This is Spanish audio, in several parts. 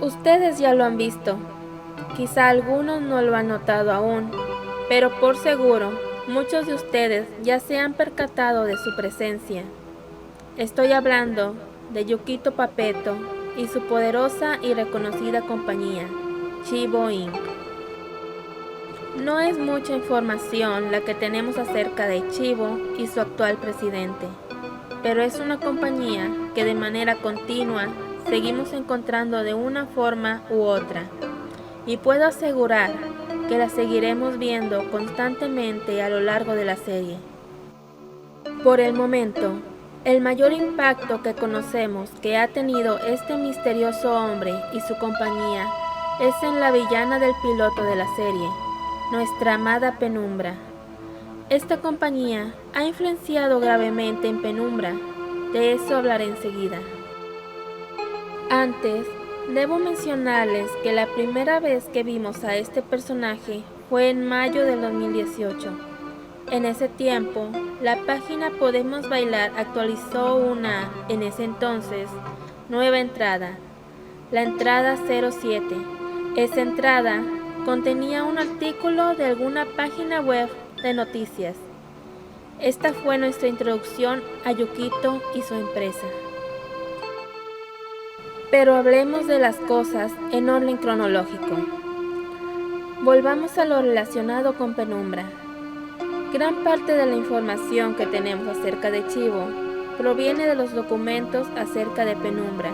Ustedes ya lo han visto, quizá algunos no lo han notado aún, pero por seguro muchos de ustedes ya se han percatado de su presencia. Estoy hablando de Yukito Papetto y su poderosa y reconocida compañía, Chibo Inc. No es mucha información la que tenemos acerca de Chibo y su actual presidente, pero es una compañía que de manera continua seguimos encontrando de una forma u otra, y puedo asegurar que la seguiremos viendo constantemente a lo largo de la serie. Por el momento, el mayor impacto que conocemos que ha tenido este misterioso hombre y su compañía es en la villana del piloto de la serie, nuestra amada Penumbra. Esta compañía ha influenciado gravemente en Penumbra, de eso hablaré enseguida. Antes, debo mencionarles que la primera vez que vimos a este personaje fue en mayo del 2018. En ese tiempo, la página Podemos Bailar actualizó una, en ese entonces, nueva entrada, la entrada 07. Esa entrada contenía un artículo de alguna página web de noticias. Esta fue nuestra introducción a Yukito y su empresa. Pero hablemos de las cosas en orden cronológico. Volvamos a lo relacionado con Penumbra. Gran parte de la información que tenemos acerca de Chibo proviene de los documentos acerca de Penumbra,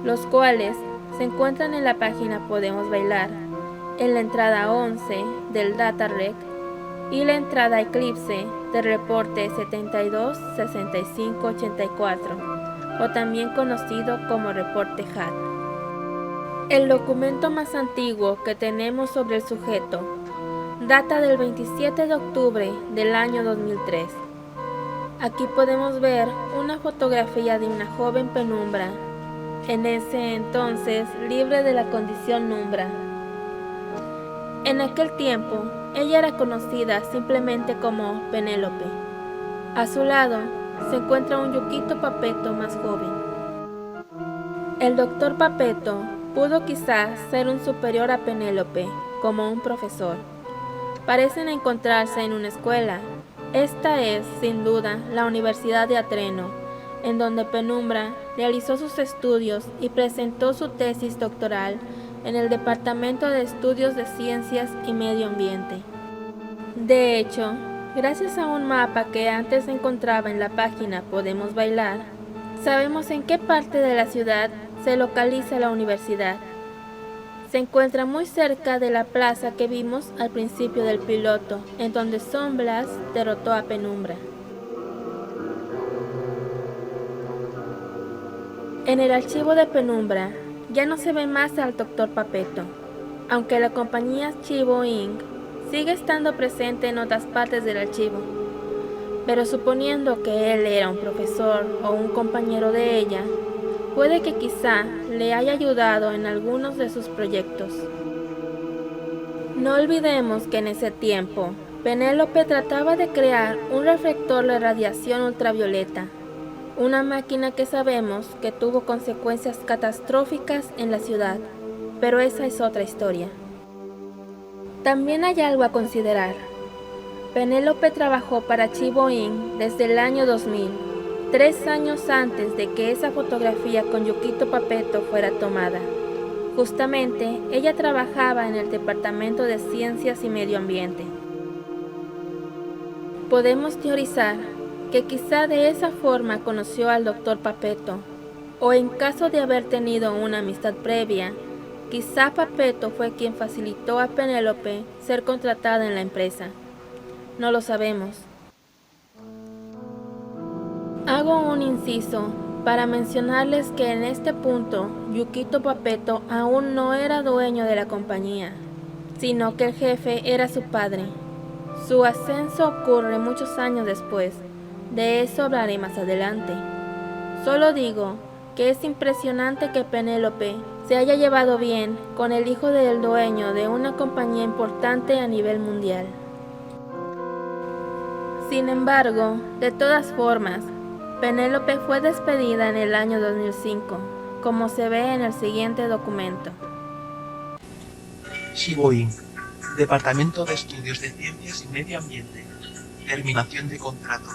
los cuales se encuentran en la página Podemos Bailar, en la entrada 11 del DataRec y la entrada Eclipse del reporte 726584, o también conocido como reporte HAT. El documento más antiguo que tenemos sobre el sujeto data del 27 de octubre del año 2003. Aquí podemos ver una fotografía de una joven Penumbra, en ese entonces libre de la condición Numbra. En aquel tiempo, ella era conocida simplemente como Penélope. A su lado se encuentra un Yukito Papetto más joven. El doctor Papetto pudo quizás ser un superior a Penélope, como un profesor. Parecen encontrarse en una escuela. Esta es, sin duda, la Universidad de Atreno, en donde Penumbra realizó sus estudios y presentó su tesis doctoral en el Departamento de Estudios de Ciencias y Medio Ambiente. De hecho, gracias a un mapa que antes se encontraba en la página Podemos Bailar, sabemos en qué parte de la ciudad se localiza la universidad. Se encuentra muy cerca de la plaza que vimos al principio del piloto, en donde Son Blas derrotó a Penumbra. En el archivo de Penumbra ya no se ve más al Dr. Papetto, aunque la compañía Chibo Inc. sigue estando presente en otras partes del archivo. Pero suponiendo que él era un profesor o un compañero de ella, puede que quizá le haya ayudado en algunos de sus proyectos. No olvidemos que en ese tiempo, Penélope trataba de crear un reflector de radiación ultravioleta, una máquina que sabemos que tuvo consecuencias catastróficas en la ciudad, pero esa es otra historia. También hay algo a considerar. Penélope trabajó para Chibo Inc. desde el año 2000, 3 años antes de que esa fotografía con Yukito Papetto fuera tomada. Justamente, ella trabajaba en el Departamento de Ciencias y Medio Ambiente. Podemos teorizar que quizá de esa forma conoció al Dr. Papetto, o en caso de haber tenido una amistad previa, quizá Papetto fue quien facilitó a Penélope ser contratada en la empresa. No lo sabemos. Hago un inciso para mencionarles que en este punto Yukito Papetto aún no era dueño de la compañía, sino que el jefe era su padre. Su ascenso ocurre muchos años después, de eso hablaré más adelante. Solo digo que es impresionante que Penélope se haya llevado bien con el hijo del dueño de una compañía importante a nivel mundial. Sin embargo, de todas formas, Penélope fue despedida en el año 2005, como se ve en el siguiente documento. Chivo Inc. Departamento de Estudios de Ciencias y Medio Ambiente. Terminación de contrato.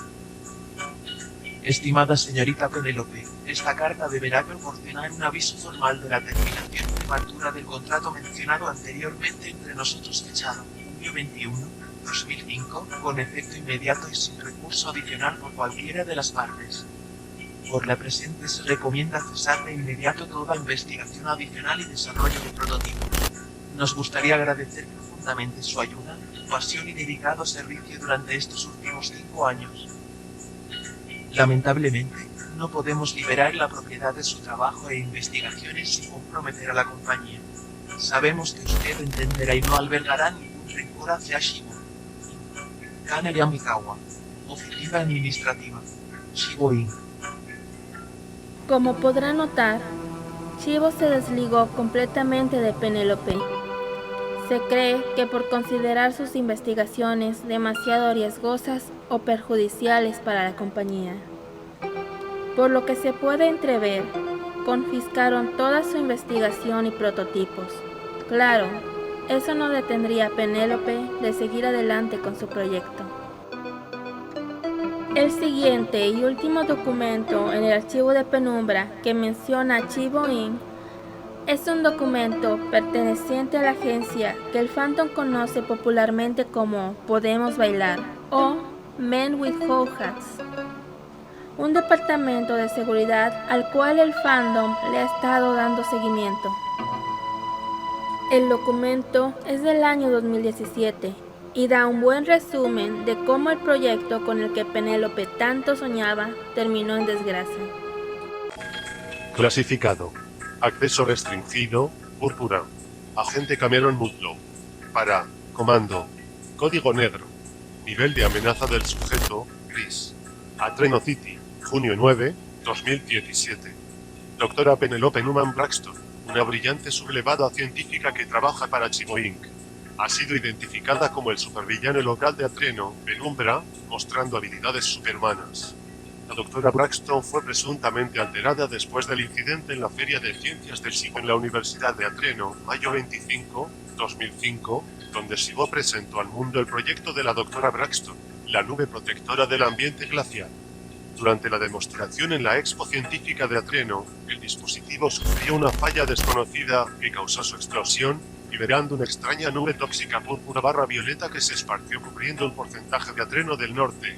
Estimada señorita Penélope, esta carta deberá proporcionar un aviso formal de la terminación prematura del contrato mencionado anteriormente entre nosotros fechado junio 21, 2005, con efecto inmediato y sin recurso adicional por cualquiera de las partes. Por la presente se recomienda cesar de inmediato toda investigación adicional y desarrollo de prototipos. Nos gustaría agradecer profundamente su ayuda, pasión y dedicado servicio durante estos últimos 5 años. Lamentablemente, no podemos liberar la propiedad de su trabajo e investigaciones sin comprometer a la compañía. Sabemos que usted entenderá y no albergará ningún rencor hacia Chivo. Kana Yamikawa, Oficina Administrativa, Chivo Inc. Como podrá notar, Chivo se desligó completamente de Penélope. Se cree que por considerar sus investigaciones demasiado riesgosas o perjudiciales para la compañía. Por lo que se puede entrever, confiscaron toda su investigación y prototipos. Claro, eso no detendría a Penélope de seguir adelante con su proyecto. El siguiente y último documento en el archivo de Penumbra que menciona a Chivo Inc. es un documento perteneciente a la agencia que el fandom conoce popularmente como Podemos Bailar o Men with Cool Hats, un departamento de seguridad al cual el fandom le ha estado dando seguimiento. El documento es del año 2017 y da un buen resumen de cómo el proyecto con el que Penélope tanto soñaba terminó en desgracia. Clasificado. Acceso restringido, púrpura. Agente Cameron Mutlow. Para, comando. Código negro. Nivel de amenaza del sujeto, gris. Atreno City, junio 9, 2017. Doctora Penelope Newman Braxton, una brillante sublevada científica que trabaja para Chivo Inc. Ha sido identificada como el supervillano local de Atreno, Penumbra, mostrando habilidades superhumanas. La doctora Braxton fue presuntamente alterada después del incidente en la Feria de Ciencias del Chivo en la Universidad de Atreno, mayo 25, 2005, donde Chivo presentó al mundo el proyecto de la doctora Braxton, la nube protectora del ambiente glacial. Durante la demostración en la Expo Científica de Atreno, el dispositivo sufrió una falla desconocida que causó su explosión, liberando una extraña nube tóxica púrpura-violeta que se esparció cubriendo un porcentaje de Atreno del norte,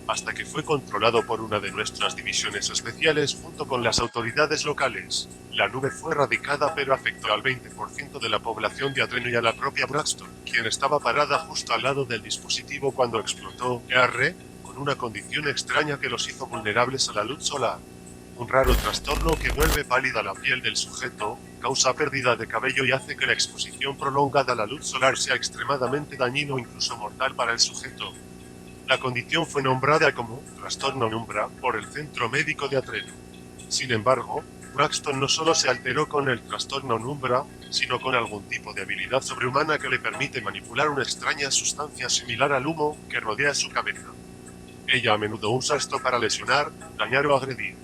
hasta que fue controlado por una de nuestras divisiones especiales junto con las autoridades locales. La nube fue erradicada pero afectó al 20% de la población de Atreno y a la propia Braxton, quien estaba parada justo al lado del dispositivo cuando explotó, con una condición extraña que los hizo vulnerables a la luz solar. Un raro trastorno que vuelve pálida la piel del sujeto, causa pérdida de cabello y hace que la exposición prolongada a la luz solar sea extremadamente dañino o incluso mortal para el sujeto. La condición fue nombrada como trastorno Penumbra por el Centro Médico de Atreno. Sin embargo, Braxton no solo se alteró con el trastorno Penumbra, sino con algún tipo de habilidad sobrehumana que le permite manipular una extraña sustancia similar al humo que rodea su cabeza. Ella a menudo usa esto para lesionar, dañar o agredir.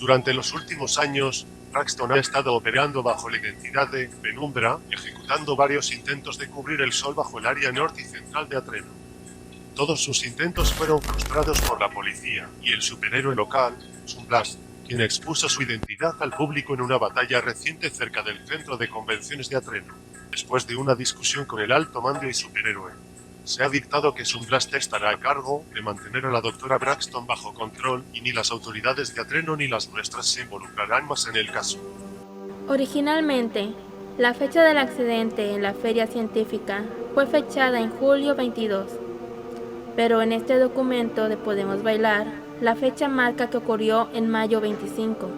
Durante los últimos años, Braxton ha estado operando bajo la identidad de Penumbra, ejecutando varios intentos de cubrir el sol bajo el área norte y central de Atreno. Todos sus intentos fueron frustrados por la policía, y el superhéroe local, Sunblast, quien expuso su identidad al público en una batalla reciente cerca del centro de convenciones de Atreno. Después de una discusión con el alto mando y superhéroe, se ha dictado que Sunblast estará a cargo de mantener a la doctora Braxton bajo control y ni las autoridades de Atreno ni las nuestras se involucrarán más en el caso. Originalmente, la fecha del accidente en la feria científica fue fechada en julio 22, pero en este documento de Podemos Bailar, la fecha marca que ocurrió en mayo 25.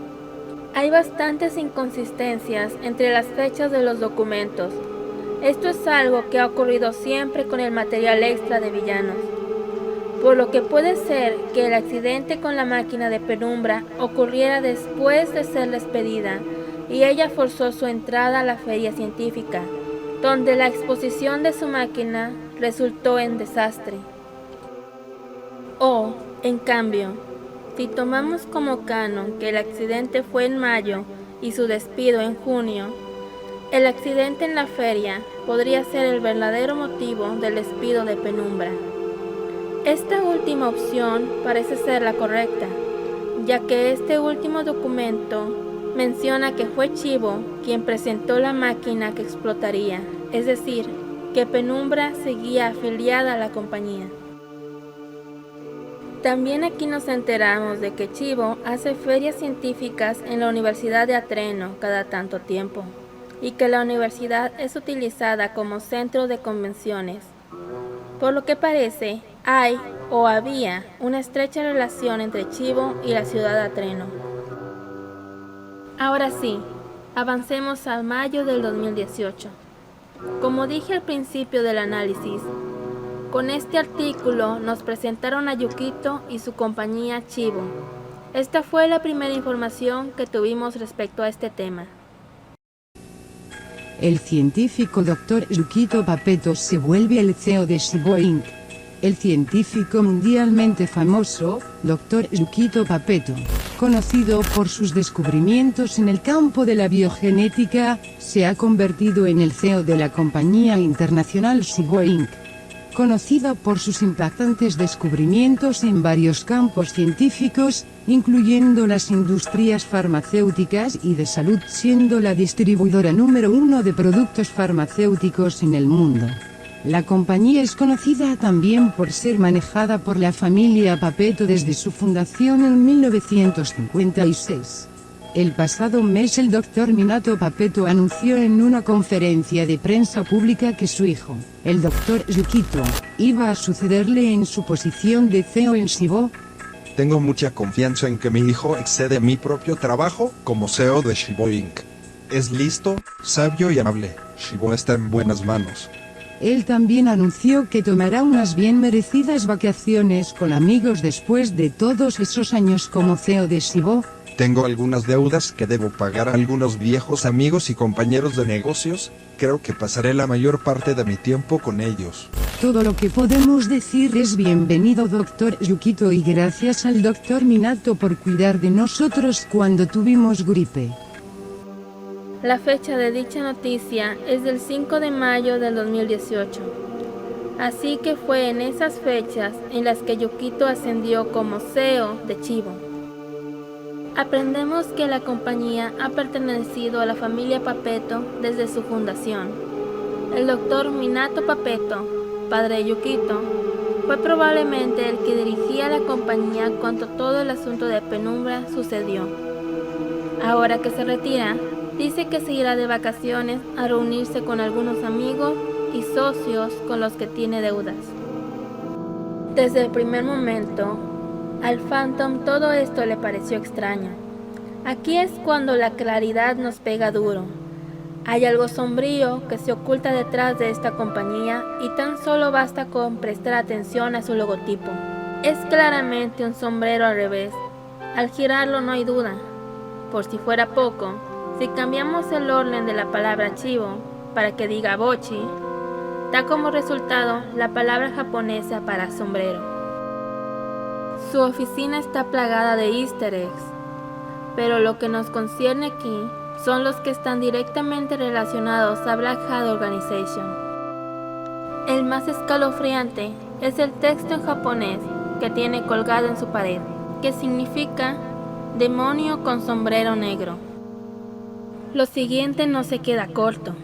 Hay bastantes inconsistencias entre las fechas de los documentos. Esto es algo que ha ocurrido siempre con el material extra de villanos, por lo que puede ser que el accidente con la máquina de Penumbra ocurriera después de ser despedida y ella forzó su entrada a la feria científica, donde la exposición de su máquina resultó en desastre. O, en cambio, si tomamos como canon que el accidente fue en mayo y su despido en junio, el accidente en la feria podría ser el verdadero motivo del despido de Penumbra. Esta última opción parece ser la correcta, ya que este último documento menciona que fue Chivo quien presentó la máquina que explotaría, es decir, que Penumbra seguía afiliada a la compañía. También aquí nos enteramos de que Chivo hace ferias científicas en la Universidad de Atreno cada tanto tiempo, y que la universidad es utilizada como centro de convenciones. Por lo que parece, hay o había una estrecha relación entre Chivo y la ciudad de Atreno. Ahora sí, avancemos a mayo del 2018. Como dije al principio del análisis, con este artículo nos presentaron a Yukito y su compañía Chivo. Esta fue la primera información que tuvimos respecto a este tema. El científico Dr. Yukito Papeto se vuelve el CEO de Chivo Inc. El científico mundialmente famoso, Dr. Yukito Papeto, conocido por sus descubrimientos en el campo de la biogenética, se ha convertido en el CEO de la compañía internacional Chivo Inc., conocida por sus impactantes descubrimientos en varios campos científicos, incluyendo las industrias farmacéuticas y de salud, siendo la distribuidora número 1 de productos farmacéuticos en el mundo. La compañía es conocida también por ser manejada por la familia Papeto desde su fundación en 1956. El pasado mes el Dr. Minato Papeto anunció en una conferencia de prensa pública que su hijo, el Dr. Yukito, iba a sucederle en su posición de CEO en Chivo. Tengo mucha confianza en que mi hijo excede mi propio trabajo como CEO de Chivo Inc. Es listo, sabio y amable. Chivo está en buenas manos. Él también anunció que tomará unas bien merecidas vacaciones con amigos después de todos esos años como CEO de Chivo. Tengo algunas deudas que debo pagar a algunos viejos amigos y compañeros de negocios. Creo que pasaré la mayor parte de mi tiempo con ellos. Todo lo que podemos decir es bienvenido Dr. Yukito y gracias al Dr. Minato por cuidar de nosotros cuando tuvimos gripe. La fecha de dicha noticia es del 5 de mayo del 2018. Así que fue en esas fechas en las que Yukito ascendió como CEO de Chivo. Aprendemos que la compañía ha pertenecido a la familia Papeto desde su fundación. El doctor Minato Papeto, padre de Yukito, fue probablemente el que dirigía la compañía cuando todo el asunto de Penumbra sucedió. Ahora que se retira, dice que se irá de vacaciones a reunirse con algunos amigos y socios con los que tiene deudas. Desde el primer momento, al Phantom todo esto le pareció extraño. Aquí es cuando la claridad nos pega duro. Hay algo sombrío que se oculta detrás de esta compañía y tan solo basta con prestar atención a su logotipo. Es claramente un sombrero al revés. Al girarlo no hay duda. Por si fuera poco, si cambiamos el orden de la palabra Chivo para que diga Bochi, da como resultado la palabra japonesa para sombrero. Su oficina está plagada de easter eggs, pero lo que nos concierne aquí son los que están directamente relacionados a Black Hat Organization. El más escalofriante es el texto en japonés que tiene colgado en su pared, que significa demonio con sombrero negro. Lo siguiente no se queda corto.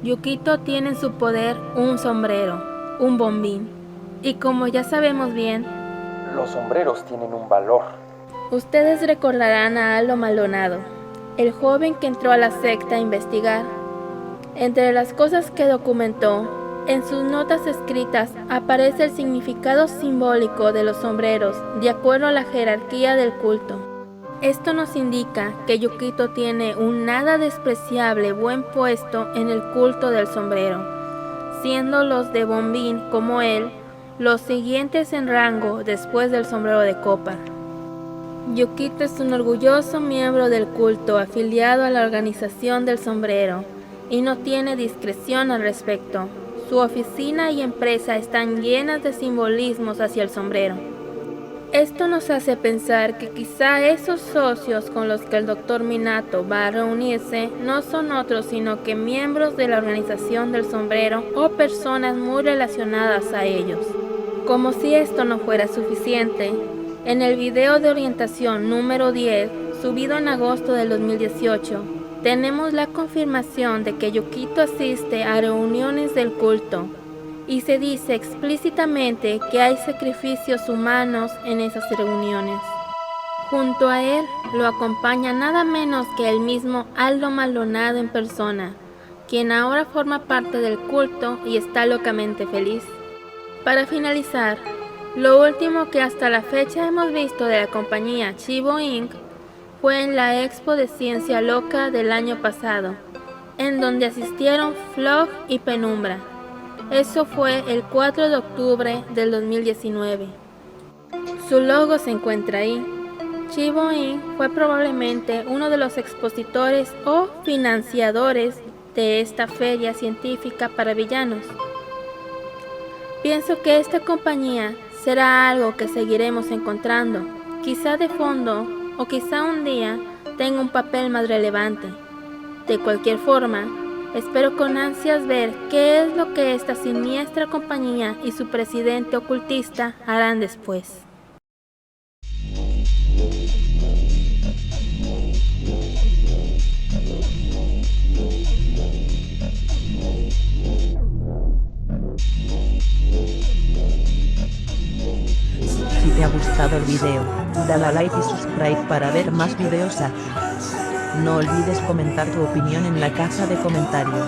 Yukito tiene en su poder un sombrero, un bombín, y como ya sabemos bien, los sombreros tienen un valor. Ustedes recordarán a Aldo Maldonado, el joven que entró a la secta a investigar. Entre las cosas que documentó, en sus notas escritas aparece el significado simbólico de los sombreros de acuerdo a la jerarquía del culto. Esto nos indica que Yukito tiene un nada despreciable buen puesto en el culto del sombrero, siendo los de bombín como él los siguientes en rango después del sombrero de copa. Yukito es un orgulloso miembro del culto afiliado a la organización del sombrero y no tiene discreción al respecto. Su oficina y empresa están llenas de simbolismos hacia el sombrero. Esto nos hace pensar que quizá esos socios con los que el Dr. Minato va a reunirse no son otros sino que miembros de la organización del sombrero o personas muy relacionadas a ellos. Como si esto no fuera suficiente, en el video de orientación número 10, subido en agosto del 2018, tenemos la confirmación de que Yukito asiste a reuniones del culto, y se dice explícitamente que hay sacrificios humanos en esas reuniones. Junto a él lo acompaña nada menos que el mismo Aldo Maldonado en persona, quien ahora forma parte del culto y está locamente feliz. Para finalizar, lo último que hasta la fecha hemos visto de la compañía Chibo Inc. fue en la Expo de Ciencia Loca del año pasado, en donde asistieron Flog y Penumbra. Eso fue el 4 de octubre del 2019. Su logo se encuentra ahí. Chibo Inc. fue probablemente uno de los expositores o financiadores de esta feria científica para villanos. Pienso que esta compañía será algo que seguiremos encontrando, quizá de fondo o quizá un día tenga un papel más relevante. De cualquier forma, espero con ansias ver qué es lo que esta siniestra compañía y su presidente ocultista harán después. Si te ha gustado el video, dale a like y subscribe para ver más videos así. No olvides comentar tu opinión en la caja de comentarios.